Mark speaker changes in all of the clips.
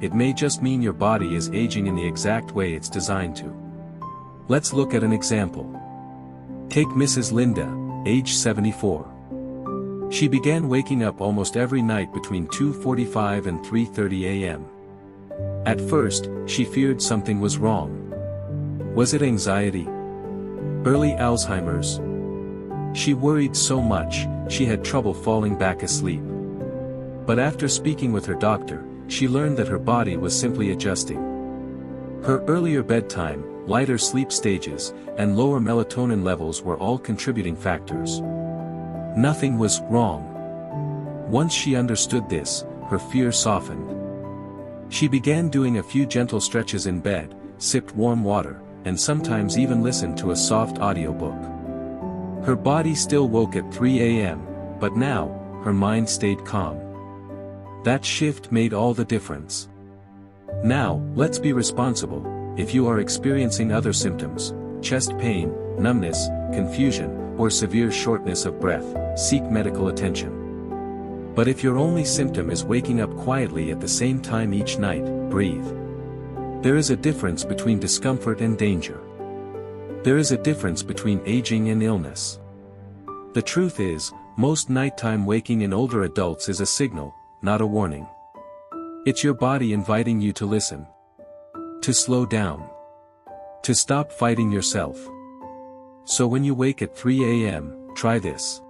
Speaker 1: it may just mean your body is aging in the exact way it's designed to. Let's look at an example. Take Mrs. Linda, age 74. She began waking up almost every night between 2:45 and 3:30 a.m. At first, she feared something was wrong. Was it anxiety? Early Alzheimer's? She worried so much, she had trouble falling back asleep. But after speaking with her doctor, she learned that her body was simply adjusting. Her earlier bedtime, lighter sleep stages, and lower melatonin levels were all contributing factors. Nothing was wrong. Once she understood this, her fear softened. She began doing a few gentle stretches in bed, sipped warm water, and sometimes even listened to a soft audiobook. Her body still woke at 3 a.m., but now, her mind stayed calm. That shift made all the difference. Now, let's be responsible. If you are experiencing other symptoms, chest pain, numbness, confusion, or severe shortness of breath, seek medical attention. But if your only symptom is waking up quietly at the same time each night, breathe. There is a difference between discomfort and danger. There is a difference between aging and illness. The truth is, most nighttime waking in older adults is a signal, not a warning. It's your body inviting you to listen. To slow down. To stop fighting yourself. So when you wake at 3 a.m., try this.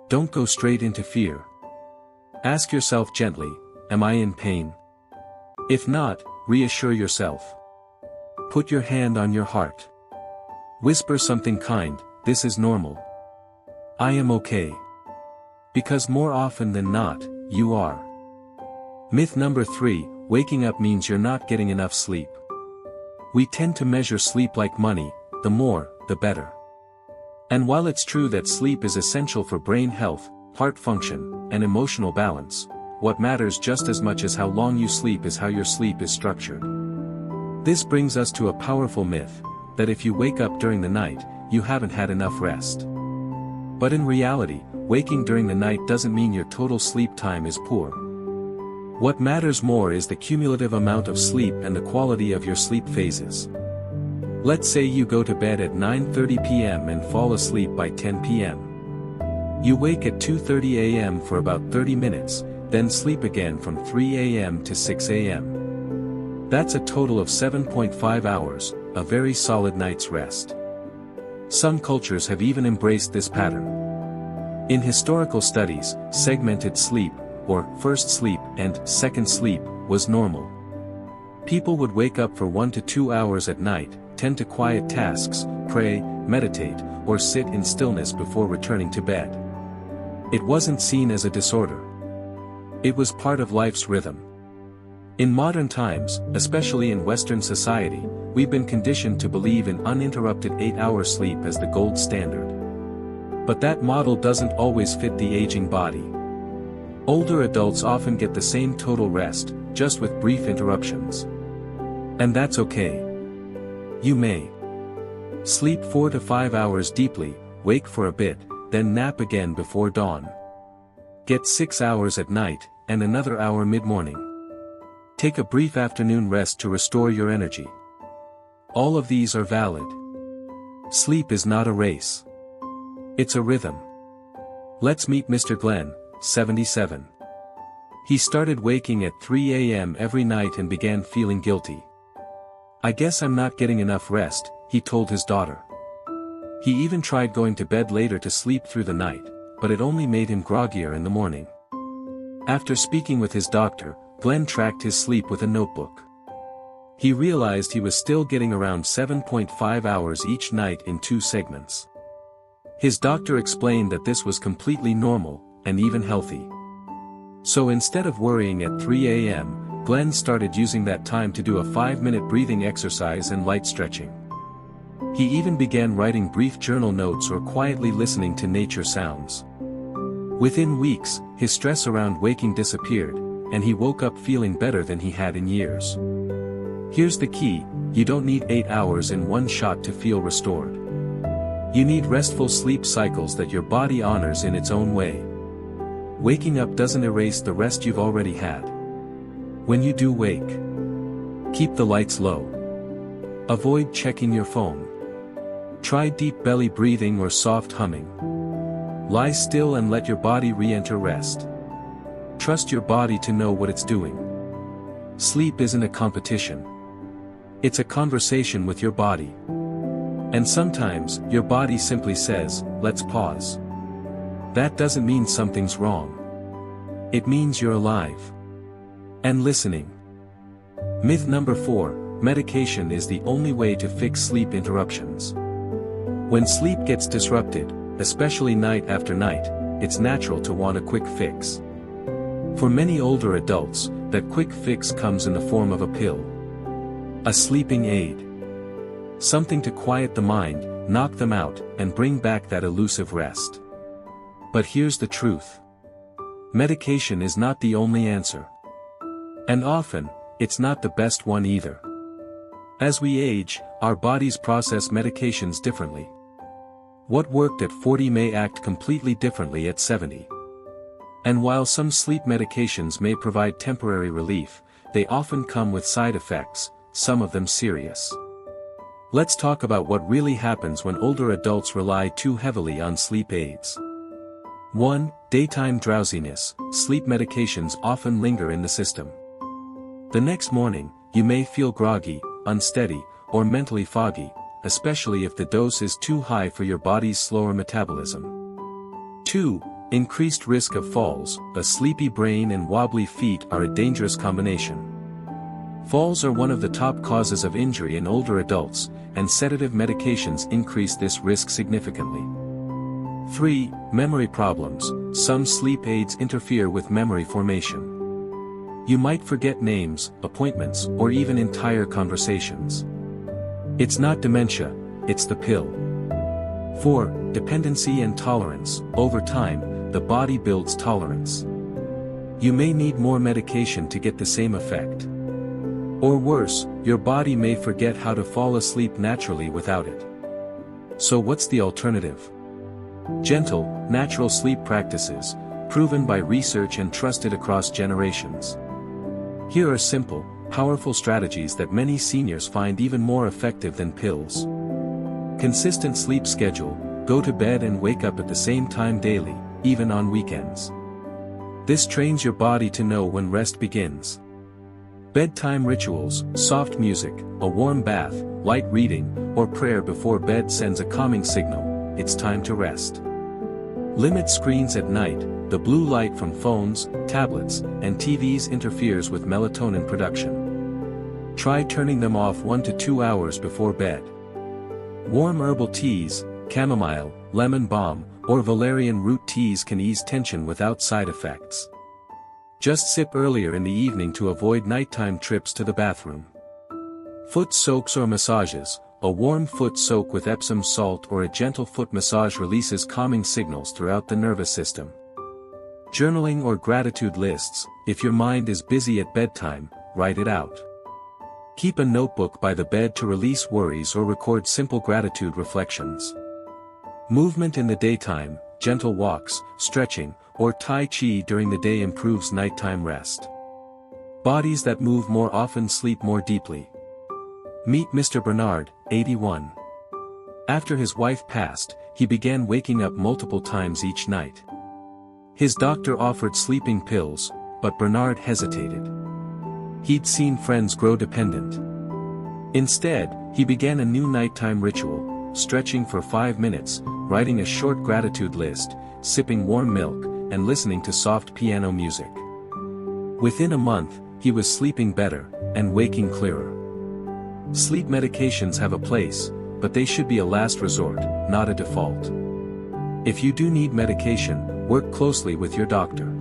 Speaker 1: Don't go straight into fear. Ask yourself gently, am I in pain? If not, reassure yourself. Put your hand on your heart. Whisper something kind, this is normal. I am okay. Because more often than not, you are. Myth number 3, waking up means you're not getting enough sleep. We tend to measure sleep like money, the more, the better. And while it's true that sleep is essential for brain health, heart function, and emotional balance, what matters just as much as how long you sleep is how your sleep is structured. This brings us to a powerful myth, that if you wake up during the night, you haven't had enough rest. But in reality, waking during the night doesn't mean your total sleep time is poor. What matters more is the cumulative amount of sleep and the quality of your sleep phases. Let's say you go to bed at 9:30 p.m. and fall asleep by 10 p.m. You wake at 2:30 a.m. for about 30 minutes, then sleep again from 3 a.m. to 6 a.m. That's a total of 7.5 hours, a very solid night's rest. Some cultures have even embraced this pattern. In historical studies, segmented sleep, or first sleep and second sleep, was normal. People would wake up for 1 to 2 hours at night, tend to quiet tasks, pray, meditate, or sit in stillness before returning to bed. It wasn't seen as a disorder. It was part of life's rhythm. In modern times, especially in Western society, we've been conditioned to believe in uninterrupted 8-hour sleep as the gold standard. But that model doesn't always fit the aging body. Older adults often get the same total rest, just with brief interruptions. And that's okay. You may sleep 4 to 5 hours deeply, wake for a bit, then nap again before dawn. Get 6 hours at night, and another hour mid-morning. Take a brief afternoon rest to restore your energy. All of these are valid. Sleep is not a race. It's a rhythm. Let's meet Mr. Glenn, 77. He started waking at 3 a.m. every night and began feeling guilty. I guess I'm not getting enough rest, he told his daughter. He even tried going to bed later to sleep through the night, but it only made him groggier in the morning. After speaking with his doctor, Glenn tracked his sleep with a notebook. He realized he was still getting around 7.5 hours each night in 2 segments. His doctor explained that this was completely normal, and even healthy. So instead of worrying at 3 a.m., Glenn started using that time to do a 5-minute breathing exercise and light stretching. He even began writing brief journal notes or quietly listening to nature sounds. Within weeks, his stress around waking disappeared, and he woke up feeling better than he had in years. Here's the key, you don't need 8 hours in one shot to feel restored. You need restful sleep cycles that your body honors in its own way. Waking up doesn't erase the rest you've already had. When you do wake, keep the lights low. Avoid checking your phone. Try deep belly breathing or soft humming. Lie still and let your body re-enter rest. Trust your body to know what it's doing. Sleep isn't a competition. It's a conversation with your body. And sometimes, your body simply says, let's pause. That doesn't mean something's wrong. It means you're alive. And listening. Myth number 4, medication is the only way to fix sleep interruptions. When sleep gets disrupted, especially night after night, it's natural to want a quick fix. For many older adults, that quick fix comes in the form of a pill. A sleeping aid. Something to quiet the mind, knock them out, and bring back that elusive rest. But here's the truth. Medication is not the only answer. And often, it's not the best one either. As we age, our bodies process medications differently. What worked at 40 may act completely differently at 70. And while some sleep medications may provide temporary relief, they often come with side effects, some of them serious. Let's talk about what really happens when older adults rely too heavily on sleep aids. 1. Daytime drowsiness. Sleep medications often linger in the system. The next morning, you may feel groggy, unsteady, or mentally foggy, especially if the dose is too high for your body's slower metabolism. 2. Increased risk of falls. A sleepy brain and wobbly feet are a dangerous combination. Falls are one of the top causes of injury in older adults, and sedative medications increase this risk significantly. 3. Memory problems. Some sleep aids interfere with memory formation. You might forget names, appointments, or even entire conversations. It's not dementia, it's the pill. 4. Dependency and tolerance. Over time, the body builds tolerance. You may need more medication to get the same effect. Or worse, your body may forget how to fall asleep naturally without it. So what's the alternative? Gentle, natural sleep practices, proven by research and trusted across generations. Here are simple, powerful strategies that many seniors find even more effective than pills. Consistent sleep schedule. Go to bed and wake up at the same time daily, even on weekends. This trains your body to know when rest begins. Bedtime rituals. Soft music, a warm bath, light reading, or prayer before bed sends a calming signal. It's time to rest. Limit screens at night. The blue light from phones, tablets, and TVs interferes with melatonin production. Try turning them off 1 to 2 hours before bed. Warm herbal teas, chamomile, lemon balm, or valerian root teas can ease tension without side effects. Just sip earlier in the evening to avoid nighttime trips to the bathroom. Foot soaks or massages. A warm foot soak with Epsom salt or a gentle foot massage releases calming signals throughout the nervous system. Journaling or gratitude lists. If your mind is busy at bedtime, write it out. Keep a notebook by the bed to release worries or record simple gratitude reflections. Movement in the daytime. Gentle walks, stretching, or Tai Chi during the day improves nighttime rest. Bodies that move more often sleep more deeply. Meet Mr. Bernard, 81. After his wife passed, he began waking up multiple times each night. His doctor offered sleeping pills, but Bernard hesitated. He'd seen friends grow dependent. Instead, he began a new nighttime ritual, stretching for 5 minutes, writing a short gratitude list, sipping warm milk, and listening to soft piano music. Within a month, he was sleeping better, and waking clearer. Sleep medications have a place, but they should be a last resort, not a default. If you do need medication, work closely with your doctor.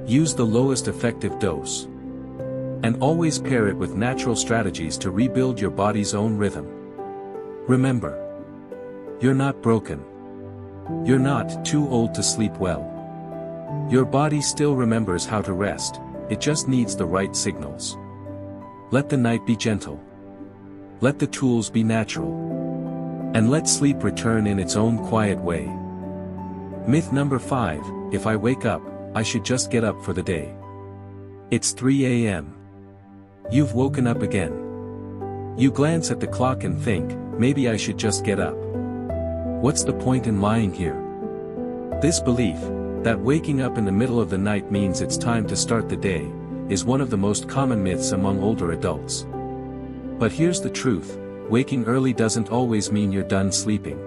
Speaker 1: Use the lowest effective dose. And always pair it with natural strategies to rebuild your body's own rhythm. Remember, you're not broken. You're not too old to sleep well. Your body still remembers how to rest, it just needs the right signals. Let the night be gentle. Let the tools be natural. And let sleep return in its own quiet way. Myth number 5, if I wake up, I should just get up for the day. It's 3 a.m. You've woken up again. You glance at the clock and think, maybe I should just get up. What's the point in lying here? This belief, that waking up in the middle of the night means it's time to start the day, is one of the most common myths among older adults. But here's the truth, waking early doesn't always mean you're done sleeping.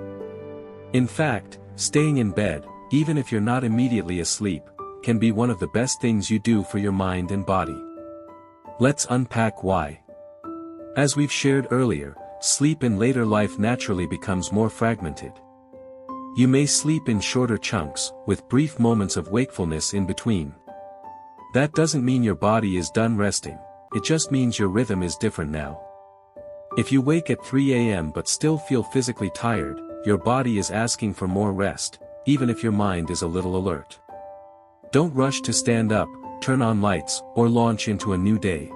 Speaker 1: In fact, staying in bed, even if you're not immediately asleep, can be one of the best things you do for your mind and body. Let's unpack why. As we've shared earlier, sleep in later life naturally becomes more fragmented. You may sleep in shorter chunks, with brief moments of wakefulness in between. That doesn't mean your body is done resting, it just means your rhythm is different now. If you wake at 3 a.m. but still feel physically tired, your body is asking for more rest, even if your mind is a little alert. Don't rush to stand up, turn on lights, or launch into a new day.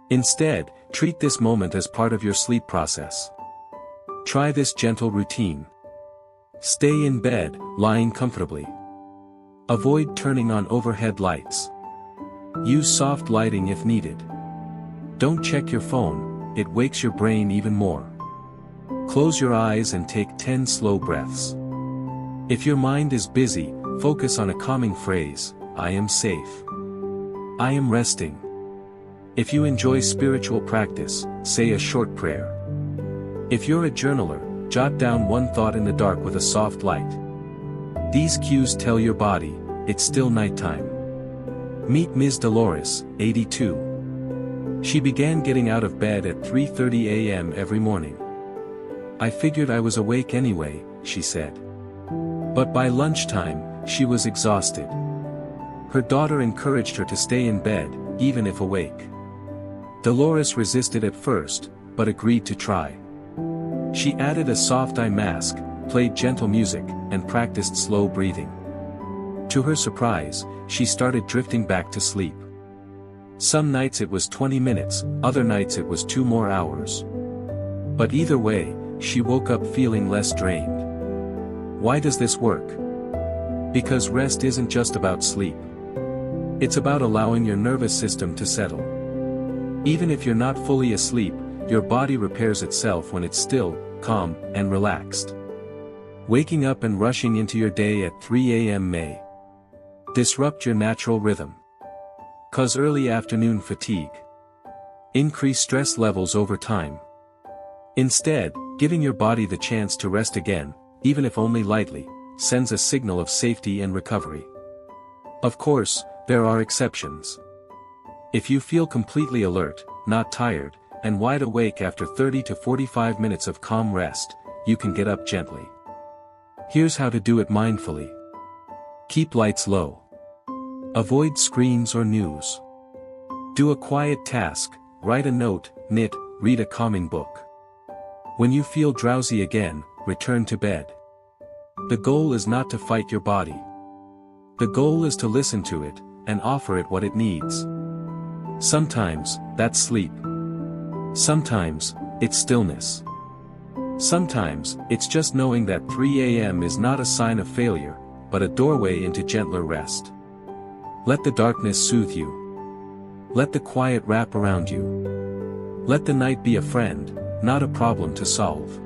Speaker 1: Instead, treat this moment as part of your sleep process. Try this gentle routine. Stay in bed, lying comfortably. Avoid turning on overhead lights. Use soft lighting if needed. Don't check your phone, it wakes your brain even more. Close your eyes and take 10 slow breaths. If your mind is busy, focus on a calming phrase, I am safe. I am resting. If you enjoy spiritual practice, say a short prayer. If you're a journaler, jot down one thought in the dark with a soft light. These cues tell your body, it's still nighttime. Meet Ms. Dolores, 82. She began getting out of bed at 3:30 a.m. every morning. I figured I was awake anyway, she said. But by lunchtime, she was exhausted. Her daughter encouraged her to stay in bed, even if awake. Dolores resisted at first, but agreed to try. She added a soft eye mask, played gentle music, and practiced slow breathing. To her surprise, she started drifting back to sleep. Some nights it was 20 minutes, other nights it was 2 more hours. But either way, she woke up feeling less drained. Why does this work? Because rest isn't just about sleep. It's about allowing your nervous system to settle. Even if you're not fully asleep, your body repairs itself when it's still, calm, and relaxed. Waking up and rushing into your day at 3 a.m. may disrupt your natural rhythm. Cause early afternoon fatigue. Increase stress levels over time. Instead, giving your body the chance to rest again, even if only lightly, sends a signal of safety and recovery. Of course, there are exceptions. If you feel completely alert, not tired, and wide awake after 30 to 45 minutes of calm rest, you can get up gently. Here's how to do it mindfully. Keep lights low. Avoid screens or news. Do a quiet task, write a note, knit, read a calming book. When you feel drowsy again, return to bed. The goal is not to fight your body. The goal is to listen to it, and offer it what it needs. Sometimes, that's sleep. Sometimes, it's stillness. Sometimes, it's just knowing that 3 a.m. is not a sign of failure, but a doorway into gentler rest. Let the darkness soothe you. Let the quiet wrap around you. Let the night be a friend, not a problem to solve.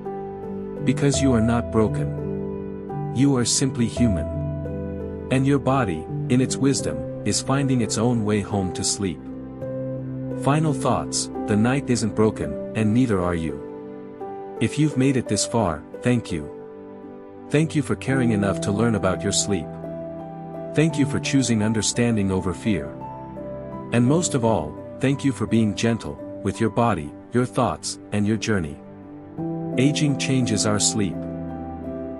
Speaker 1: Because you are not broken. You are simply human. And your body, in its wisdom, is finding its own way home to sleep. Final thoughts, the night isn't broken, and neither are you. If you've made it this far, thank you. Thank you for caring enough to learn about your sleep. Thank you for choosing understanding over fear. And most of all, thank you for being gentle with your body, your thoughts, and your journey. Aging changes our sleep.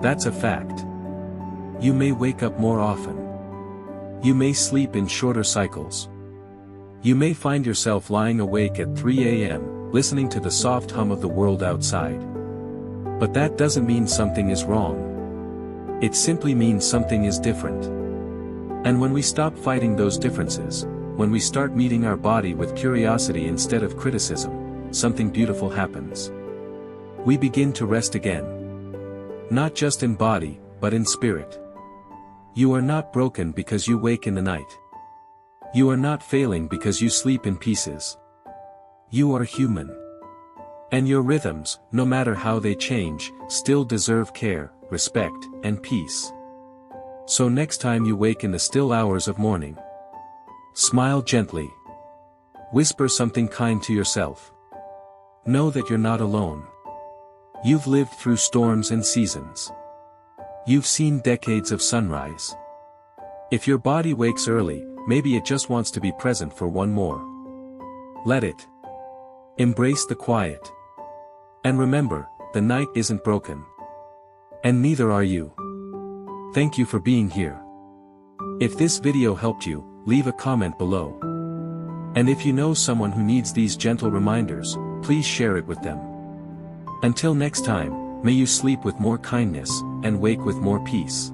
Speaker 1: That's a fact. You may wake up more often. You may sleep in shorter cycles. You may find yourself lying awake at 3 a.m., listening to the soft hum of the world outside. But that doesn't mean something is wrong. It simply means something is different. And when we stop fighting those differences, when we start meeting our body with curiosity instead of criticism, something beautiful happens. We begin to rest again. Not just in body, but in spirit. You are not broken because you wake in the night. You are not failing because you sleep in pieces. You are human. And your rhythms, no matter how they change, still deserve care, respect, and peace. So next time you wake in the still hours of morning, smile gently. Whisper something kind to yourself. Know that you're not alone. You've lived through storms and seasons. You've seen decades of sunrise. If your body wakes early, maybe it just wants to be present for one more. Let it. Embrace the quiet. And remember, the night isn't broken. And neither are you. Thank you for being here. If this video helped you, leave a comment below. And if you know someone who needs these gentle reminders, please share it with them. Until next time, may you sleep with more kindness, and wake with more peace.